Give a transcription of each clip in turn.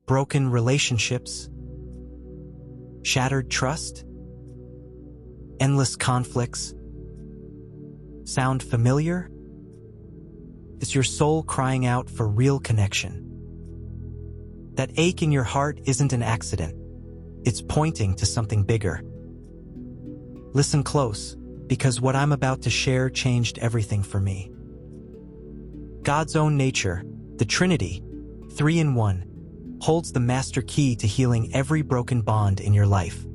broken relationships, shattered trust, endless conflicts sound familiar? Is your soul crying out for real connection? That ache in your heart isn't an accident. It's pointing to something bigger. Listen close, because what I'm about to share changed everything for me. God's own nature, the Trinity, 3 in 1, holds the master key to healing every broken bond in your life.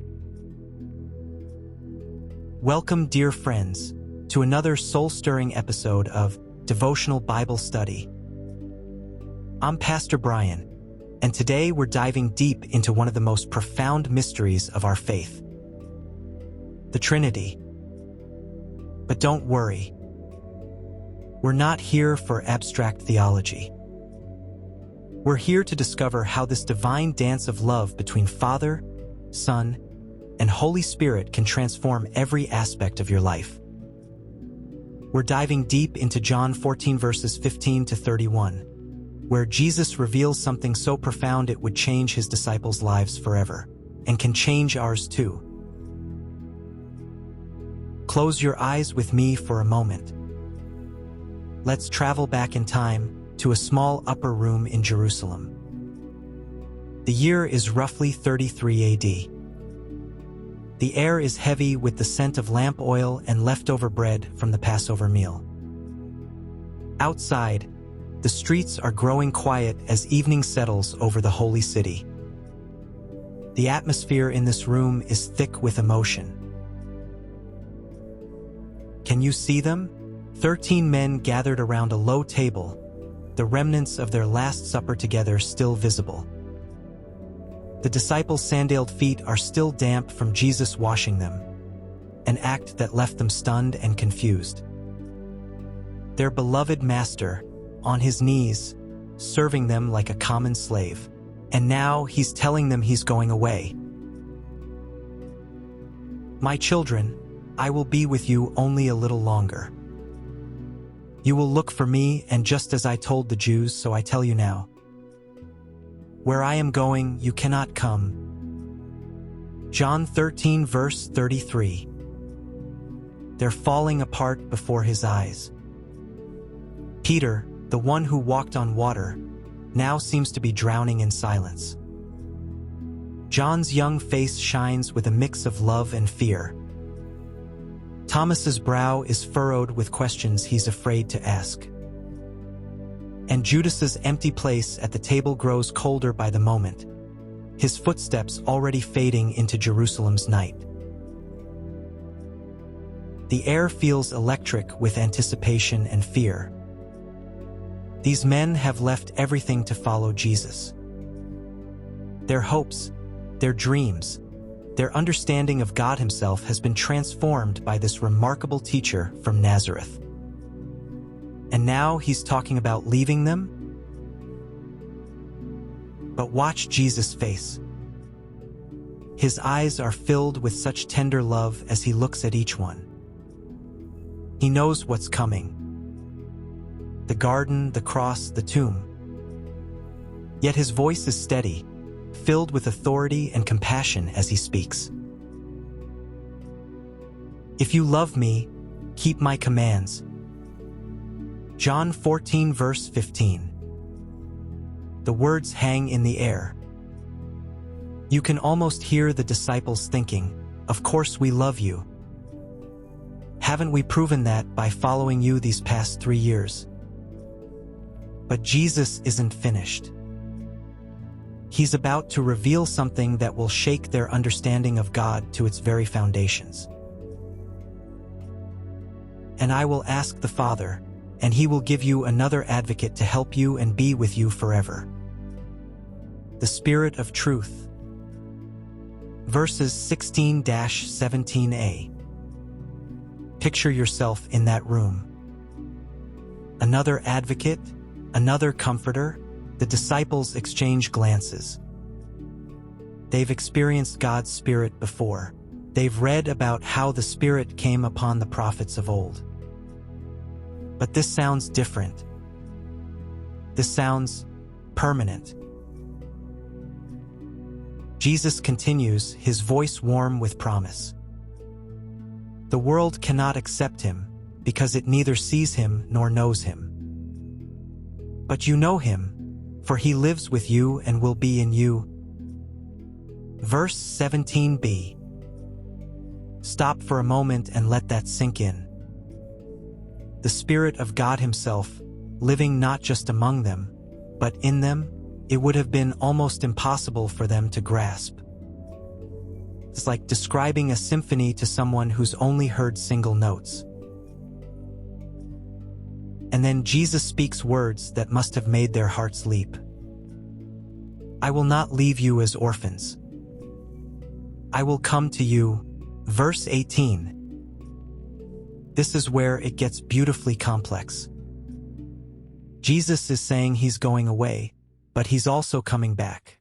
Welcome, dear friends, to another soul-stirring episode of Devotional Bible Study. I'm Pastor Brian, and today we're diving deep into one of the most profound mysteries of our faith, the Trinity. But don't worry, we're not here for abstract theology. We're here to discover how this divine dance of love between Father, Son, and Holy Spirit can transform every aspect of your life. We're diving deep into John 14 verses 15 to 31, where Jesus reveals something so profound it would change his disciples' lives forever, and can change ours too. Close your eyes with me for a moment. Let's travel back in time to a small upper room in Jerusalem. The year is roughly 33 AD. The air is heavy with the scent of lamp oil and leftover bread from the Passover meal. Outside, the streets are growing quiet as evening settles over the holy city. The atmosphere in this room is thick with emotion. Can you see them? 13 men gathered around a low table, the remnants of their Last Supper together still visible. The disciples' sandaled feet are still damp from Jesus washing them, an act that left them stunned and confused. Their beloved master, on his knees, serving them like a common slave, and now he's telling them he's going away. My children, I will be with you only a little longer. You will look for me, and just as I told the Jews, so I tell you now. Where I am going, you cannot come. John 13 verse 33. They're falling apart before his eyes. Peter, the one who walked on water, now seems to be drowning in silence. John's young face shines with a mix of love and fear. Thomas's brow is furrowed with questions he's afraid to ask. And Judas's empty place at the table grows colder by the moment, his footsteps already fading into Jerusalem's night. The air feels electric with anticipation and fear. These men have left everything to follow Jesus. Their hopes, their dreams, their understanding of God himself has been transformed by this remarkable teacher from Nazareth. And now he's talking about leaving them? But watch Jesus' face. His eyes are filled with such tender love as he looks at each one. He knows what's coming. The garden, the cross, the tomb. Yet his voice is steady, filled with authority and compassion as he speaks. If you love me, keep my commands. John 14 verse 15. The words hang in the air. You can almost hear the disciples thinking, of course we love you. Haven't we proven that by following you these past 3 years? But Jesus isn't finished. He's about to reveal something that will shake their understanding of God to its very foundations. And I will ask the Father, and he will give you another advocate to help you and be with you forever. The Spirit of Truth. Verses 16-17a. Picture yourself in that room. Another advocate, another comforter. The disciples exchange glances. They've experienced God's Spirit before. They've read about how the Spirit came upon the prophets of old. But this sounds different. This sounds permanent. Jesus continues, his voice warm with promise. The world cannot accept him, because it neither sees him nor knows him. But you know him, for he lives with you and will be in you. Verse 17b. Stop for a moment and let that sink in. The Spirit of God himself, living not just among them, but in them, it would have been almost impossible for them to grasp. It's like describing a symphony to someone who's only heard single notes. And then Jesus speaks words that must have made their hearts leap. I will not leave you as orphans. I will come to you. Verse 18. This is where it gets beautifully complex. Jesus is saying he's going away, but he's also coming back.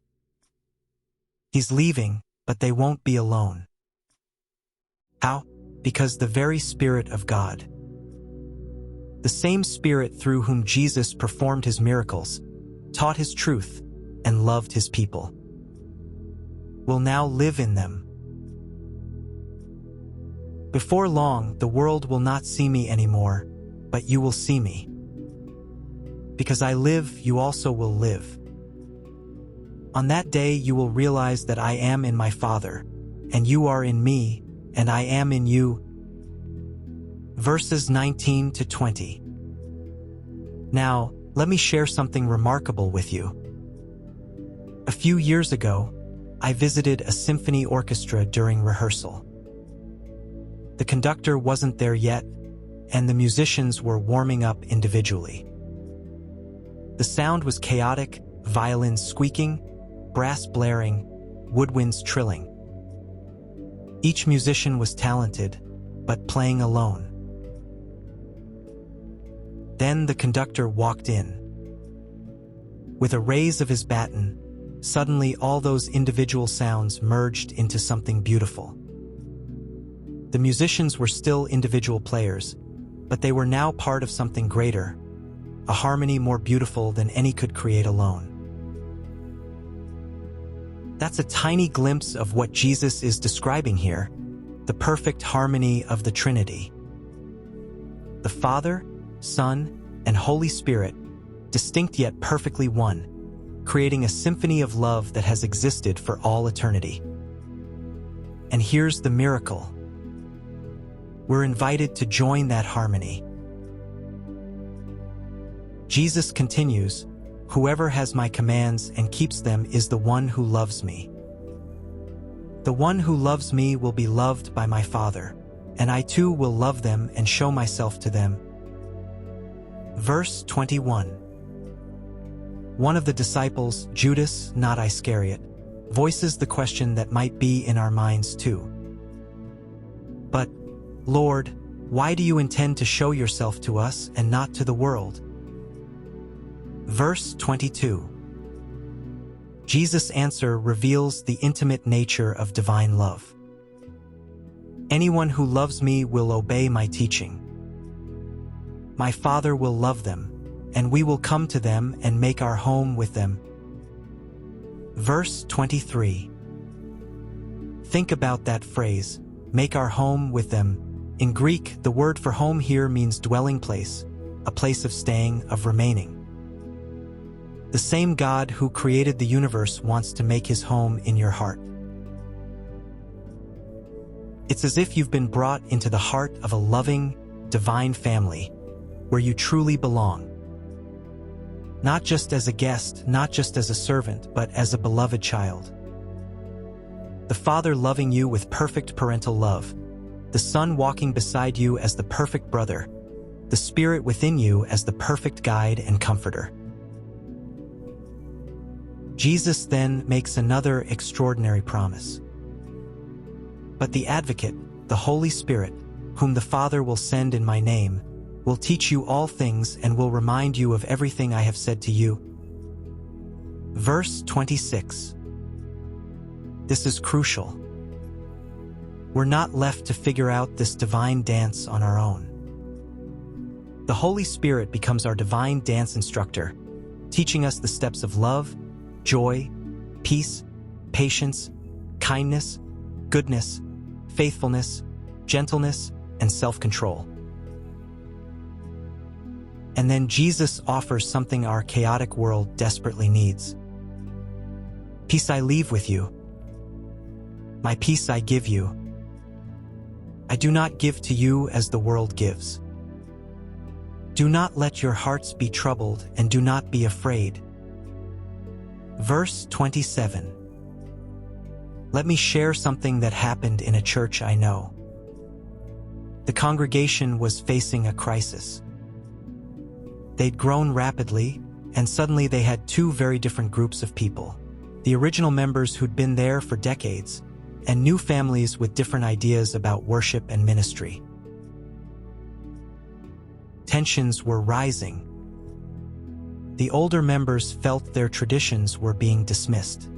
He's leaving, but they won't be alone. How? Because the very Spirit of God, the same Spirit through whom Jesus performed his miracles, taught his truth, and loved his people, will now live in them. Before long, the world will not see me anymore, but you will see me. Because I live, you also will live. On that day you will realize that I am in my Father, and you are in me, and I am in you. Verses 19 to 20. Now, let me share something remarkable with you. A few years ago, I visited a symphony orchestra during rehearsal. The conductor wasn't there yet, and the musicians were warming up individually. The sound was chaotic, violins squeaking, brass blaring, woodwinds trilling. Each musician was talented, but playing alone. Then the conductor walked in. With a raise of his baton, suddenly all those individual sounds merged into something beautiful. The musicians were still individual players, but they were now part of something greater, a harmony more beautiful than any could create alone. That's a tiny glimpse of what Jesus is describing here, the perfect harmony of the Trinity. The Father, Son, and Holy Spirit, distinct yet perfectly one, creating a symphony of love that has existed for all eternity. And here's the miracle. We're invited to join that harmony. Jesus continues, whoever has my commands and keeps them is the one who loves me. The one who loves me will be loved by my Father, and I too will love them and show myself to them. Verse 21. One of the disciples, Judas, not Iscariot, voices the question that might be in our minds too. But, Lord, why do you intend to show yourself to us and not to the world? Verse 22. Jesus' answer reveals the intimate nature of divine love. Anyone who loves me will obey my teaching. My Father will love them, and we will come to them and make our home with them. Verse 23. Think about that phrase, make our home with them. In Greek, the word for home here means dwelling place, a place of staying, of remaining. The same God who created the universe wants to make his home in your heart. It's as if you've been brought into the heart of a loving, divine family, where you truly belong. Not just as a guest, not just as a servant, but as a beloved child. The Father loving you with perfect parental love, the Son walking beside you as the perfect brother, the Spirit within you as the perfect guide and comforter. Jesus then makes another extraordinary promise. But the Advocate, the Holy Spirit, whom the Father will send in my name, will teach you all things and will remind you of everything I have said to you. Verse 26. This is crucial. We're not left to figure out this divine dance on our own. The Holy Spirit becomes our divine dance instructor, teaching us the steps of love, joy, peace, patience, kindness, goodness, faithfulness, gentleness, and self-control. And then Jesus offers something our chaotic world desperately needs. Peace I leave with you. My peace I give you. I do not give to you as the world gives. Do not let your hearts be troubled and do not be afraid. Verse 27. Let me share something that happened in a church I know. The congregation was facing a crisis. They'd grown rapidly, and suddenly they had two very different groups of people. The original members who'd been there for decades, and new families with different ideas about worship and ministry. Tensions were rising. The older members felt their traditions were being dismissed.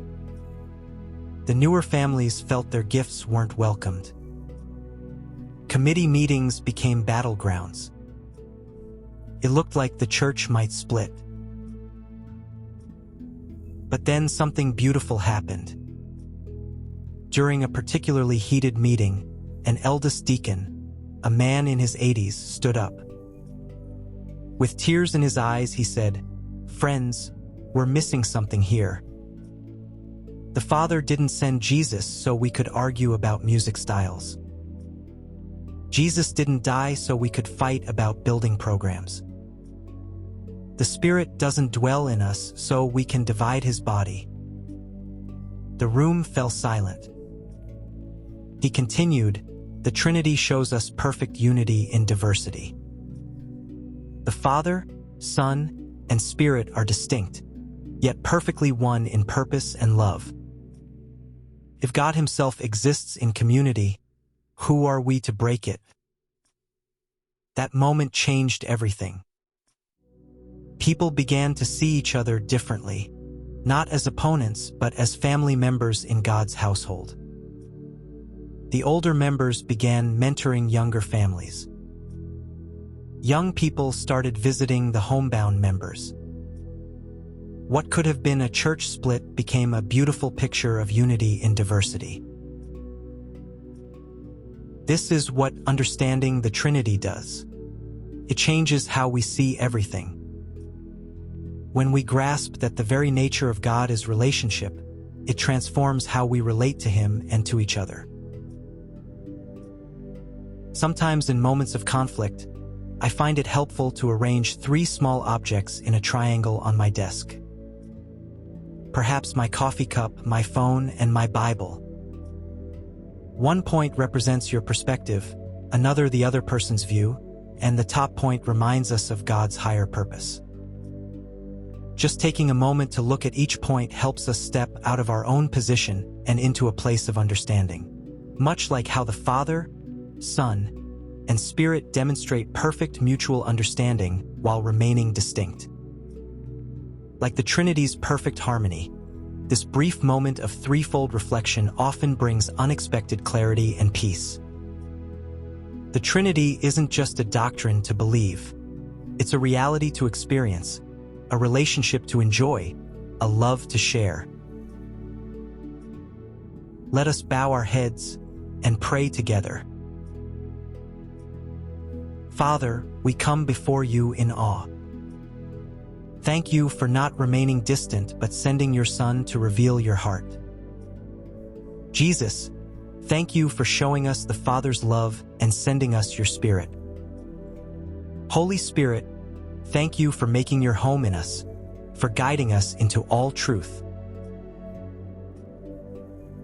The newer families felt their gifts weren't welcomed. Committee meetings became battlegrounds. It looked like the church might split. But then something beautiful happened. During a particularly heated meeting, an eldest deacon, a man in his 80s, stood up. With tears in his eyes, he said, "Friends, we're missing something here. The Father didn't send Jesus so we could argue about music styles. Jesus didn't die so we could fight about building programs. The Spirit doesn't dwell in us so we can divide his body." The room fell silent. He continued, "The Trinity shows us perfect unity in diversity. The Father, Son, and Spirit are distinct, yet perfectly one in purpose and love. If God himself exists in community, who are we to break it?" That moment changed everything. People began to see each other differently, not as opponents, but as family members in God's household. The older members began mentoring younger families. Young people started visiting the homebound members. What could have been a church split became a beautiful picture of unity in diversity. This is what understanding the Trinity does. It changes how we see everything. When we grasp that the very nature of God is relationship, it transforms how we relate to him and to each other. Sometimes in moments of conflict, I find it helpful to arrange 3 small objects in a triangle on my desk. Perhaps my coffee cup, my phone, and my Bible. One point represents your perspective, another the other person's view, and the top point reminds us of God's higher purpose. Just taking a moment to look at each point helps us step out of our own position and into a place of understanding. Much like how the Father, Son, and Spirit demonstrate perfect mutual understanding while remaining distinct. Like the Trinity's perfect harmony, this brief moment of threefold reflection often brings unexpected clarity and peace. The Trinity isn't just a doctrine to believe. It's a reality to experience, a relationship to enjoy, a love to share. Let us bow our heads and pray together. Father, we come before you in awe. Thank you for not remaining distant but sending your Son to reveal your heart. Jesus, thank you for showing us the Father's love and sending us your Spirit. Holy Spirit, thank you for making your home in us, for guiding us into all truth.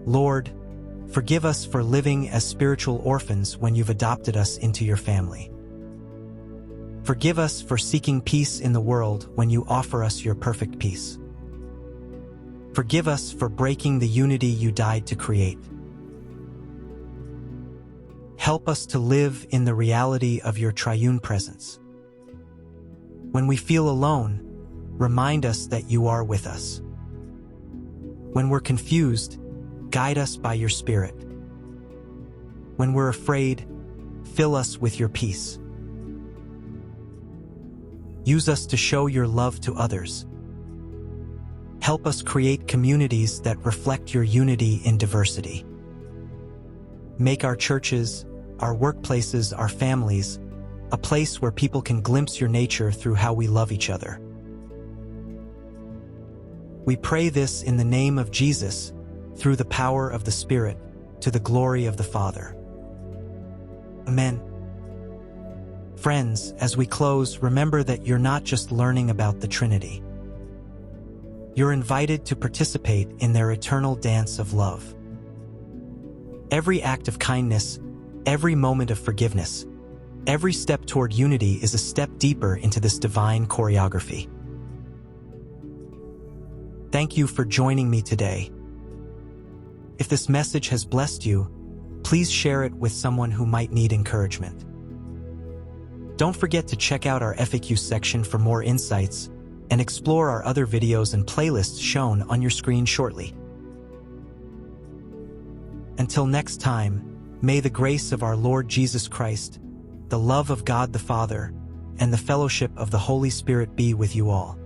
Lord, forgive us for living as spiritual orphans when you've adopted us into your family. Forgive us for seeking peace in the world when you offer us your perfect peace. Forgive us for breaking the unity you died to create. Help us to live in the reality of your triune presence. When we feel alone, remind us that you are with us. When we're confused, guide us by your Spirit. When we're afraid, fill us with your peace. Use us to show your love to others. Help us create communities that reflect your unity in diversity. Make our churches, our workplaces, our families, a place where people can glimpse your nature through how we love each other. We pray this in the name of Jesus, through the power of the Spirit, to the glory of the Father. Amen. Friends, as we close, remember that you're not just learning about the Trinity. You're invited to participate in their eternal dance of love. Every act of kindness, every moment of forgiveness, every step toward unity is a step deeper into this divine choreography. Thank you for joining me today. If this message has blessed you, please share it with someone who might need encouragement. Don't forget to check out our FAQ section for more insights and explore our other videos and playlists shown on your screen shortly. Until next time, may the grace of our Lord Jesus Christ, the love of God the Father, and the fellowship of the Holy Spirit be with you all.